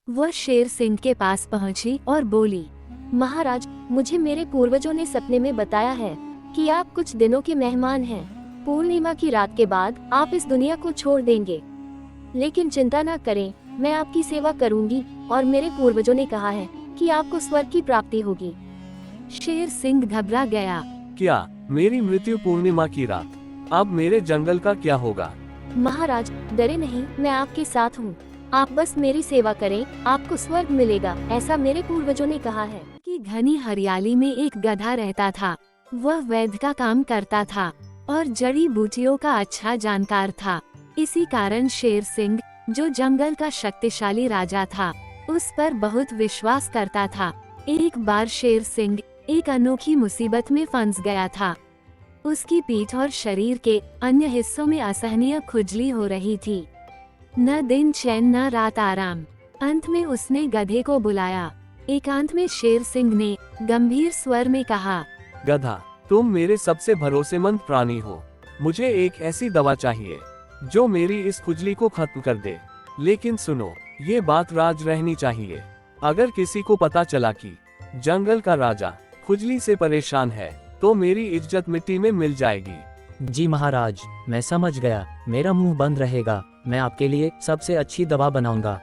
वह शेर सिंह के पास पहुंची और बोली, महाराज, मुझे मेरे पूर्वजों ने सपने में बताया है कि आप कुछ दिनों के मेहमान हैं। पूर्णिमा की रात के बाद आप इस दुनिया को छोड़ देंगे, लेकिन चिंता न करें, मैं आपकी सेवा करूंगी और मेरे पूर्वजों ने कहा है कि आपको स्वर्ग की प्राप्ति होगी। शेर सिंह घबरा गया। क्या मेरी मृत्यु पूर्णिमा की रात? अब मेरे जंगल का क्या होगा? महाराज, डरे नहीं, मैं आपके साथ हूँ। आप बस मेरी सेवा करें, आपको स्वर्ग मिलेगा, ऐसा मेरे पूर्वजों ने कहा है। कि घनी हरियाली में एक गधा रहता था। वह वैद्य का काम करता था और जड़ी बूटियों का अच्छा जानकार था। इसी कारण शेर सिंह, जो जंगल का शक्तिशाली राजा था, उस पर बहुत विश्वास करता था। एक बार शेर सिंह एक अनोखी मुसीबत में फंस गया था। उसकी पीठ और शरीर के अन्य हिस्सों में असहनीय खुजली हो रही थी। न दिन चैन न रात आराम। अंत में उसने गधे को बुलाया। एकांत में शेर सिंह ने गंभीर स्वर में कहा, गधा, तुम मेरे सबसे भरोसेमंद प्राणी हो। मुझे एक ऐसी दवा चाहिए जो मेरी इस खुजली को खत्म कर दे। लेकिन सुनो, ये बात राज रहनी चाहिए। अगर किसी को पता चला कि जंगल का राजा खुजली से परेशान है, तो मेरी इज्जत मिट्टी में मिल जाएगी। जी महाराज, मैं समझ गया। मेरा मुंह बंद रहेगा। मैं आपके लिए सबसे अच्छी दवा बनाऊंगा।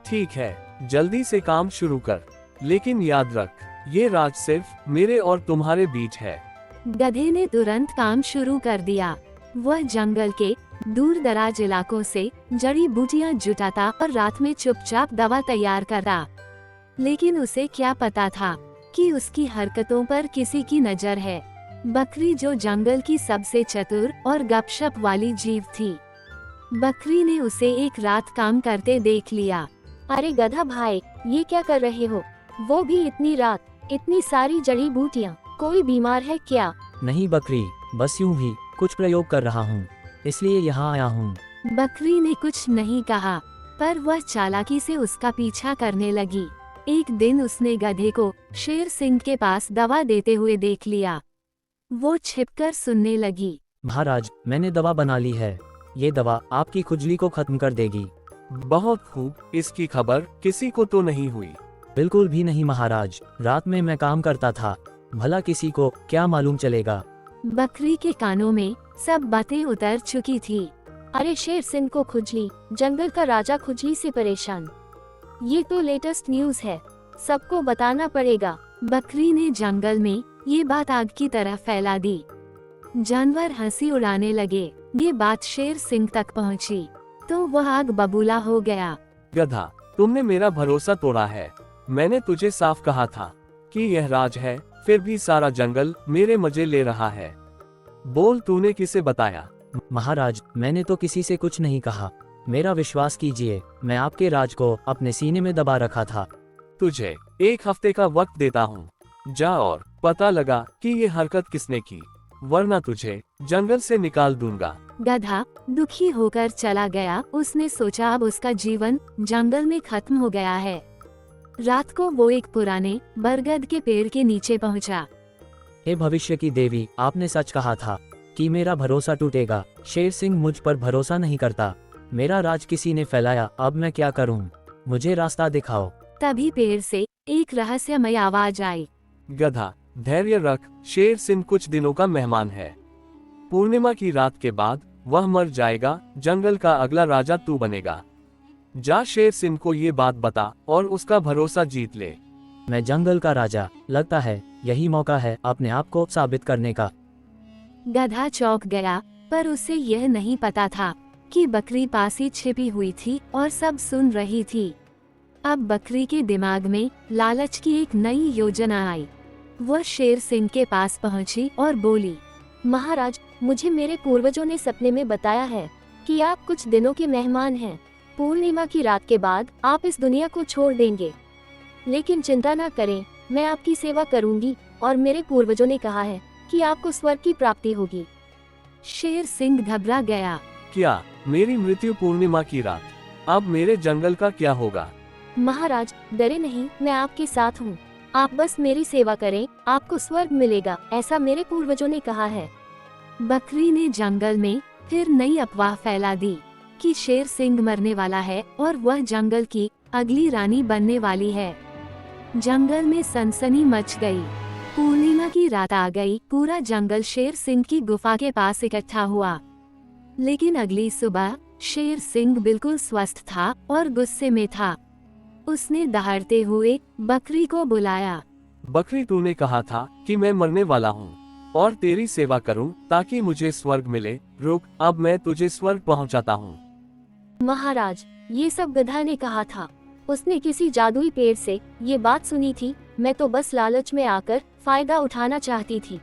ठीक है, जल्दी से काम शुरू कर। लेकिन याद रख, ये राज सिर्फ मेरे और तुम्हारे बीच है। गधे ने तुरंत काम शुरू कर दिया। वह जंगल के दूर दराज इलाकों से जड़ी बूटियां जुटाता और रात में चुपचाप दवा तैयार करता। लेकिन उसे क्या पता था कि उसकी हरकतों पर किसी की नजर है। बकरी, जो जंगल की सबसे चतुर और गपशप वाली जीव थी, बकरी ने उसे एक रात काम करते देख लिया। अरे गधा भाई, ये क्या कर रहे हो? वो भी इतनी रात, इतनी सारी जड़ी बूटियां, कोई बीमार है क्या? नहीं बकरी, बस यूं ही कुछ प्रयोग कर रहा हूँ, इसलिए यहाँ आया हूँ। बकरी ने कुछ नहीं कहा, पर वह चालाकी से उसका पीछा करने लगी। एक दिन उसने गधे को शेर सिंह के पास दवा देते हुए देख लिया। वो छिपकर सुनने लगी। महाराज, मैंने दवा बना ली है। ये दवा आपकी खुजली को खत्म कर देगी। बहुत खूब, इसकी खबर किसी को तो नहीं हुई? बिल्कुल भी नहीं महाराज, रात में मैं काम करता था, भला किसी को क्या मालूम चलेगा। बकरी के कानों में सब बातें उतर चुकी थी। अरे शेर सिंह को खुजली, जंगल का राजा खुजली से परेशान, ये तो लेटेस्ट न्यूज है, सबको बताना पड़ेगा। बकरी ने जंगल में ये बात आग की तरह फैला दी। जानवर हंसी उड़ाने लगे। ये बात शेर सिंह तक पहुंची तो वह आग बबूला हो गया। गधा, तुमने मेरा भरोसा तोड़ा है। मैंने तुझे साफ कहा था कि यह राज है, फिर भी सारा जंगल मेरे मजे ले रहा है। बोल, तूने किसे बताया? महाराज, मैंने तो किसी से कुछ नहीं कहा। मेरा विश्वास कीजिए, मैं आपके राज को अपने सीने में दबा रखा था। तुझे 1 हफ्ते का वक्त देता हूँ। जा और पता लगा कि ये हरकत किसने की, वरना तुझे जंगल से निकाल दूंगा। गधा दुखी होकर चला गया। उसने सोचा अब उसका जीवन जंगल में खत्म हो गया है। रात को वो एक पुराने बरगद के पेड़ के नीचे पहुंचा। हे भविष्य की देवी, आपने सच कहा था कि मेरा भरोसा टूटेगा। शेर सिंह मुझ पर भरोसा नहीं करता। मेरा राज किसी ने फैलाया, अब मैं क्या करूं? मुझे रास्ता दिखाओ। तभी पेड़ से एक रहस्यमय आवाज आई। गधा, धैर्य रख, शेर सिंह कुछ दिनों का मेहमान है। पूर्णिमा की रात के बाद वह मर जाएगा। जंगल का अगला राजा तू बनेगा। जा शेर सिंह को ये बात बता और उसका भरोसा जीत ले। मैं जंगल का राजा? लगता है यही मौका है अपने आप को साबित करने का। गधा चौंक गया, पर उसे यह नहीं पता था कि बकरी पास ही छिपी हुई थी और सब सुन रही थी। अब बकरी के दिमाग में लालच की एक नई योजना आई। वह शेर सिंह के पास पहुंची और बोली, महाराज, मुझे मेरे पूर्वजों ने सपने में बताया है कि आप कुछ दिनों के मेहमान हैं। पूर्णिमा की रात के बाद आप इस दुनिया को छोड़ देंगे, लेकिन चिंता न करें, मैं आपकी सेवा करूंगी और मेरे पूर्वजों ने कहा है कि आपको स्वर्ग की प्राप्ति होगी। शेर सिंह घबरा गया। क्या मेरी मृत्यु पूर्णिमा की रात? अब मेरे जंगल का क्या होगा? महाराज, डरे नहीं, मैं आपके साथ हूँ। आप बस मेरी सेवा करें, आपको स्वर्ग मिलेगा, ऐसा मेरे पूर्वजों ने कहा है। बकरी ने जंगल में फिर नई अफवाह फैला दी कि शेर सिंह मरने वाला है और वह जंगल की अगली रानी बनने वाली है। जंगल में सनसनी मच गई। पूर्णिमा की रात आ गई। पूरा जंगल शेर सिंह की गुफा के पास इकट्ठा हुआ। लेकिन अगली सुबह शेर सिंह बिल्कुल स्वस्थ था और गुस्से में था। उसने दहाड़ते हुए बकरी को बुलाया। बकरी, तूने कहा था कि मैं मरने वाला हूँ और तेरी सेवा करूँ ताकि मुझे स्वर्ग मिले। रुक, अब मैं तुझे स्वर्ग पहुँचाता हूँ। महाराज, ये सब गधा ने कहा था। उसने किसी जादुई पेड़ से ये बात सुनी थी। मैं तो बस लालच में आकर फायदा उठाना चाहती थी।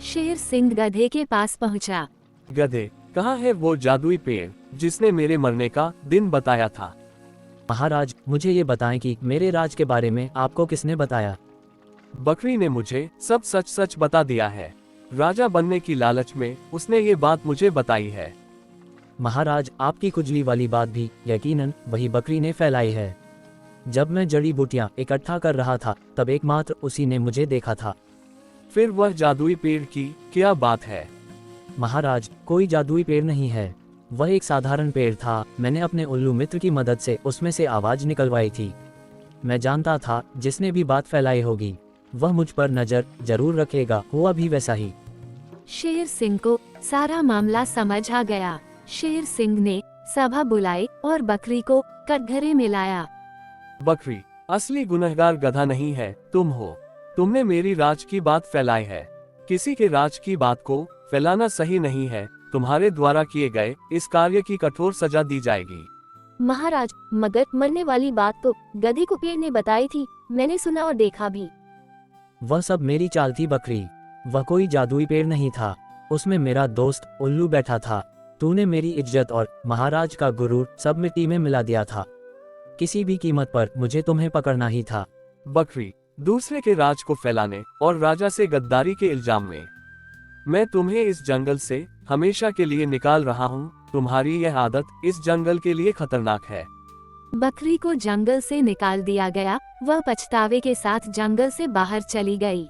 शेर सिंह गधे के पास पहुंचा। गधे, कहाँ है वो जादुई पेड़ जिसने मेरे मरने का दिन बताया था? महाराज, मुझे ये बताएं कि मेरे राज के बारे में आपको किसने बताया? बकरी ने मुझे सब सच सच बता दिया है। राजा बनने की लालच में उसने ये बात मुझे बताई है। महाराज, आपकी खुजली वाली बात भी यकीनन वही बकरी ने फैलाई है। जब मैं जड़ी बूटियां इकट्ठा कर रहा था तब एकमात्र उसी ने मुझे देखा था। फिर वह जादुई पेड़ की क्या बात है? महाराज, कोई जादुई पेड़ नहीं है। वह एक साधारण पेड़ था। मैंने अपने उल्लू मित्र की मदद से उसमें से आवाज निकलवाई थी। मैं जानता था जिसने भी बात फैलाई होगी वह मुझ पर नजर जरूर रखेगा। हुआ भी वैसा ही। शेर सिंह को सारा मामला समझ आ गया। शेर सिंह ने सभा बुलाई और बकरी को कटघरे में लाया। बकरी, असली गुनहगार गधा नहीं है, तुम हो। तुमने मेरी राज की बात फैलाई है। किसी के राज की बात को फैलाना सही नहीं है। तुम्हारे द्वारा किए गए इस कार्य की कठोर सजा दी जाएगी। महाराज, मगर मरने वाली बात तो गधे को पेड़ ने बताई थी। मैंने सुना और देखा भी। वह सब मेरी चाल थी बकरी। वह कोई जादुई पेड़ नहीं था। उसमें मेरा दोस्त उल्लू बैठा था। तूने मेरी इज्जत और महाराज का गुरूर सब मिट्टी में मिला दिया था। किसी भी कीमत पर मुझे तुम्हें पकड़ना ही था। बकरी, दूसरे के राज को फैलाने और राजा से गद्दारी के इल्जाम में मैं तुम्हें इस जंगल से हमेशा के लिए निकाल रहा हूँ। तुम्हारी यह आदत इस जंगल के लिए खतरनाक है। बकरी को जंगल से निकाल दिया गया। वह पछतावे के साथ जंगल से बाहर चली गई।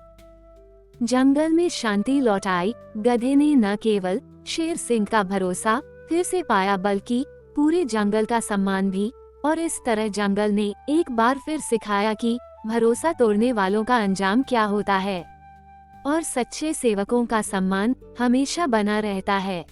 जंगल में शांति लौट आई। गधे ने न केवल शेर सिंह का भरोसा फिर से पाया बल्कि पूरे जंगल का सम्मान भी। और इस तरह जंगल ने एक बार फिर सिखाया कि भरोसा तोड़ने वालों का अंजाम क्या होता है और सच्चे सेवकों का सम्मान हमेशा बना रहता है।